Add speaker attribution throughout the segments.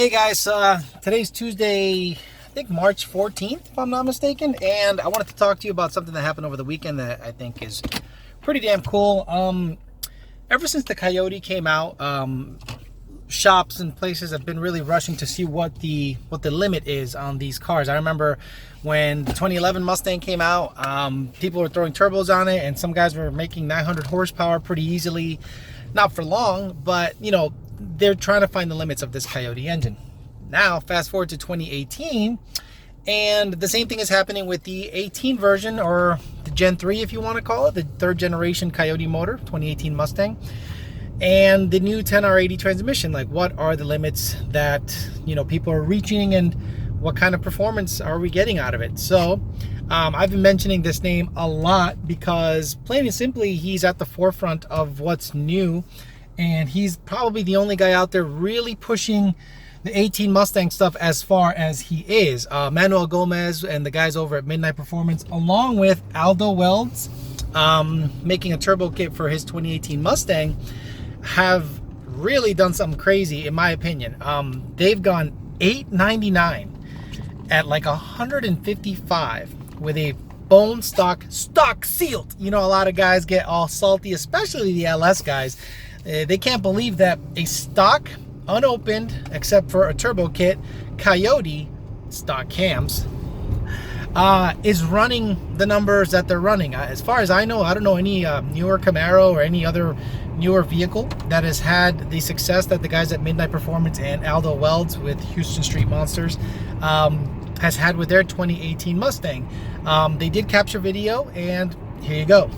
Speaker 1: Hey guys, today's Tuesday, I think March 14th, if I'm not mistaken, and I wanted to talk to you about something that happened over the weekend that I think is pretty damn cool. Ever since the Coyote came out, shops and places have been really rushing to see what the limit is on these cars. I remember when the 2011 Mustang came out, people were throwing turbos on it, and some guys were making 900 horsepower pretty easily. Not for long, but you know, they're trying to find the limits of this Coyote engine. Now, fast forward to 2018, and the same thing is happening with the 18 version, or the Gen 3 if you want to call it, the third generation Coyote motor, 2018 Mustang, and the new 10R80 transmission. Like, what are the limits that, you know, people are reaching, and what kind of performance are we getting out of it? So I've been mentioning this name a lot because, plain and simply, he's at the forefront of what's new, and he's probably the only guy out there really pushing the 18 Mustang stuff as far as he is. Manuel Gomez and the guys over at Midnight Performance, along with Aldo welds, making a turbo kit for his 2018 Mustang, have really done something crazy in my opinion. They've gone $899 at like 155 with a bone stock sealed. You know, a lot of guys get all salty, especially the LS guys. They can't believe that a stock, unopened except for a turbo kit Coyote stock cams is running the numbers that they're running. As far as I know, I don't know any newer Camaro or any other newer vehicle that has had the success that the guys at Midnight Performance and Aldo Welds with Houston Street Monsters has had with their 2018 Mustang. They did capture video, and here you go.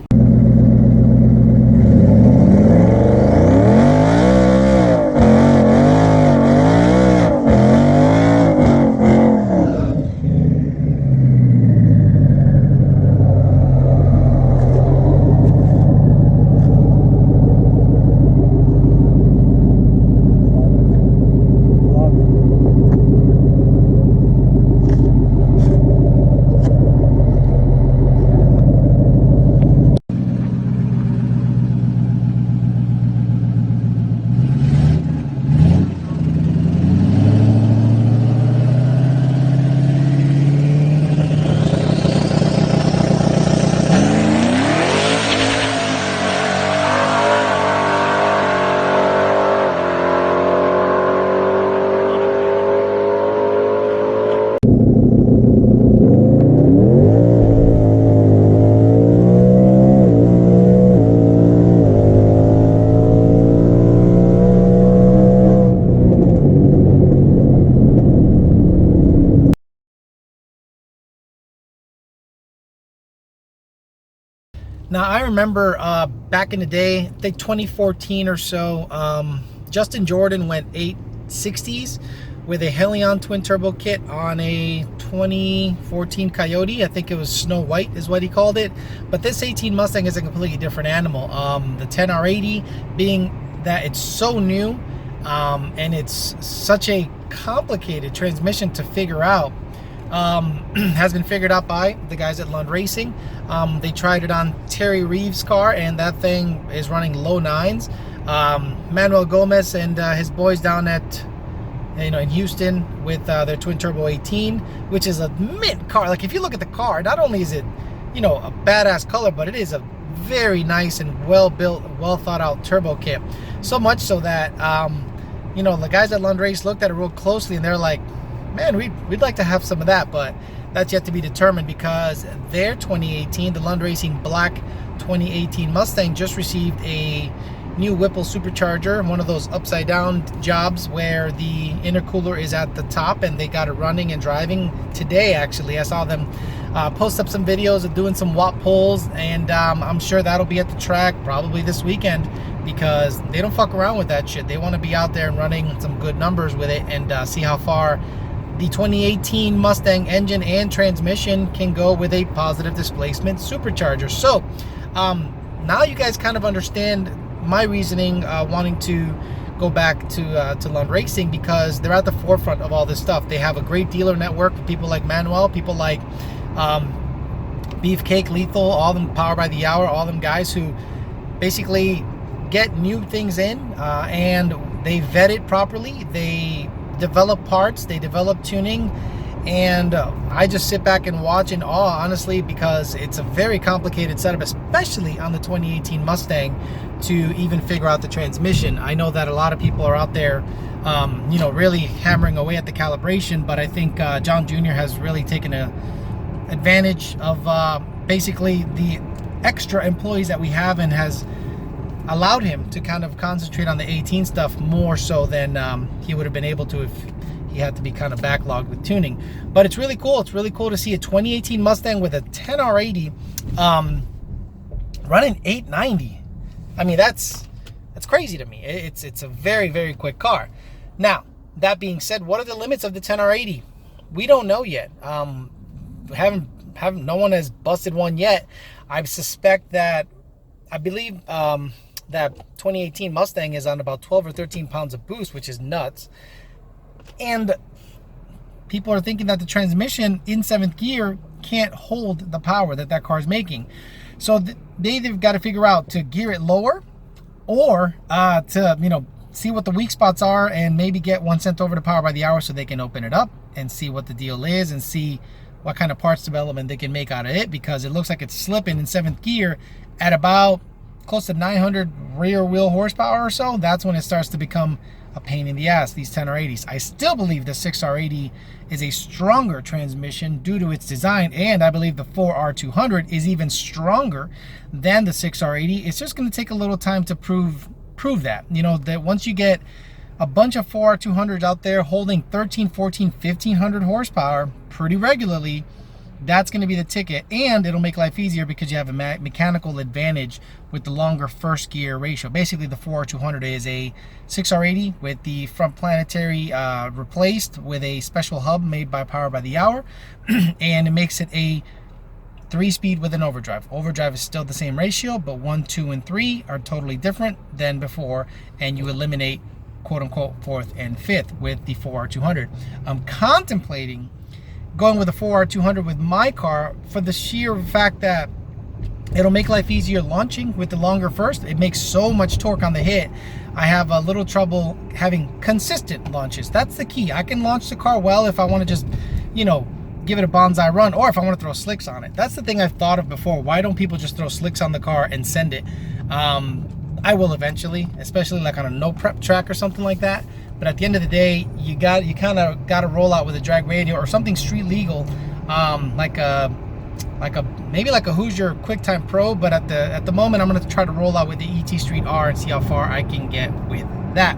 Speaker 1: Now, I remember back in the day, I think 2014 or so, Justin Jordan went 860s with a Helion twin turbo kit on a 2014 Coyote. I think it was Snow White is what he called it. But this 18 Mustang is a completely different animal. The 10R80 being that it's so new, and it's such a complicated transmission to figure out, has been figured out by the guys at Lund Racing. They tried it on Terry Reeves' car, and that thing is running low nines. Manuel Gomez and his boys down at, you know, in Houston with their twin turbo 18, which is a mint car. Like, if you look at the car, not only is it, you know, a badass color, but it is a very nice and well built, well thought out turbo kit. So much so that you know, the guys at Lund Race looked at it real closely, and they're like, man, we'd like to have some of that, but that's yet to be determined, because their 2018, the Lund Racing Black 2018 Mustang, just received a new Whipple supercharger, one of those upside down jobs where the intercooler is at the top, and they got it running and driving today. Actually, I saw them post up some videos of doing some watt pulls, and I'm sure that'll be at the track probably this weekend, because they don't fuck around with that shit. They want to be out there and running some good numbers with it, and see how far the 2018 Mustang engine and transmission can go with a positive displacement supercharger. So now you guys kind of understand my reasoning, wanting to go back to Lund Racing, because they're at the forefront of all this stuff. They have a great dealer network for people like Manuel, people like Beefcake, Lethal, all them, Power by the Hour, all them guys who basically get new things in, and they vet it properly. They develop parts, they develop tuning, and I just sit back and watch in awe, honestly, because it's a very complicated setup, especially on the 2018 Mustang, to even figure out the transmission. I know that a lot of people are out there, you know, really hammering away at the calibration, but I think John Jr. has really taken advantage of basically the extra employees that we have, and has allowed him to kind of concentrate on the 18 stuff more so than he would have been able to if he had to be kind of backlogged with tuning. But it's really cool. It's really cool to see a 2018 Mustang with a 10R80 running 890. I mean, that's crazy to me. It's a very, very quick car. Now, that being said, what are the limits of the 10R80? We don't know yet. No one has busted one yet. I suspect that, I believe that 2018 Mustang is on about 12 or 13 pounds of boost, which is nuts. And people are thinking that the transmission in 7th gear can't hold the power that car is making. So they either got to figure out to gear it lower, or to, you know, see what the weak spots are and maybe get one sent over to Power by the Hour so they can open it up and see what the deal is and see what kind of parts development they can make out of it, because it looks like it's slipping in 7th gear at about close to 900 rear wheel horsepower or so. That's when it starts to become a pain in the ass, these 10R80s. I still believe the 6R80 is a stronger transmission due to its design, and I believe the 4R200 is even stronger than the 6R80. It's just going to take a little time to prove that. You know, that once you get a bunch of 4R200s out there holding 13, 14, 1500 horsepower pretty regularly, that's going to be the ticket, and it'll make life easier because you have a mechanical advantage with the longer first gear ratio. Basically, the 4R200 is a 6R80 with the front planetary replaced with a special hub made by Power by the Hour, and it makes it a 3-speed with an overdrive. Overdrive is still the same ratio, but 1, 2, and 3 are totally different than before, and you eliminate quote-unquote 4th and 5th with the 4R200. I'm contemplating going with a 4R200 with my car for the sheer fact that it'll make life easier launching with the longer first. It makes so much torque on the hit. I have a little trouble having consistent launches. That's the key. I can launch the car well if I want to just, you know, give it a bonsai run, or if I want to throw slicks on it. That's the thing I've thought of before. Why don't people just throw slicks on the car and send it? I will eventually, especially like on a no prep track or something like that. But at the end of the day, you kind of got to roll out with a drag radio or something street legal, maybe like a Hoosier QuickTime Pro. But at the moment, I'm going to try to roll out with the ET Street R and see how far I can get with that.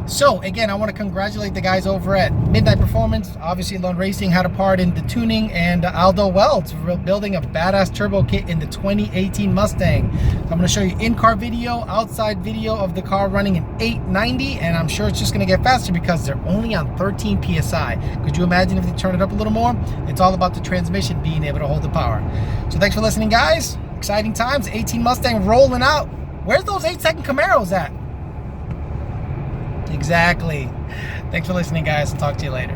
Speaker 1: So again, I want to congratulate the guys over at Midnight Performance. Obviously, Lone Racing had a part in the tuning, and Aldo Welds for building a badass turbo kit in the 2018 Mustang. So I'm going to show you in-car video, outside video of the car running an 890, and I'm sure it's just going to get faster because they're only on 13 PSI. Could you imagine if they turn it up a little more? It's all about the transmission being able to hold the power. So thanks for listening, guys. Exciting times. 18 Mustang rolling out. Where's those 8-second Camaros at? Exactly. Thanks for listening, guys. I'll talk to you later.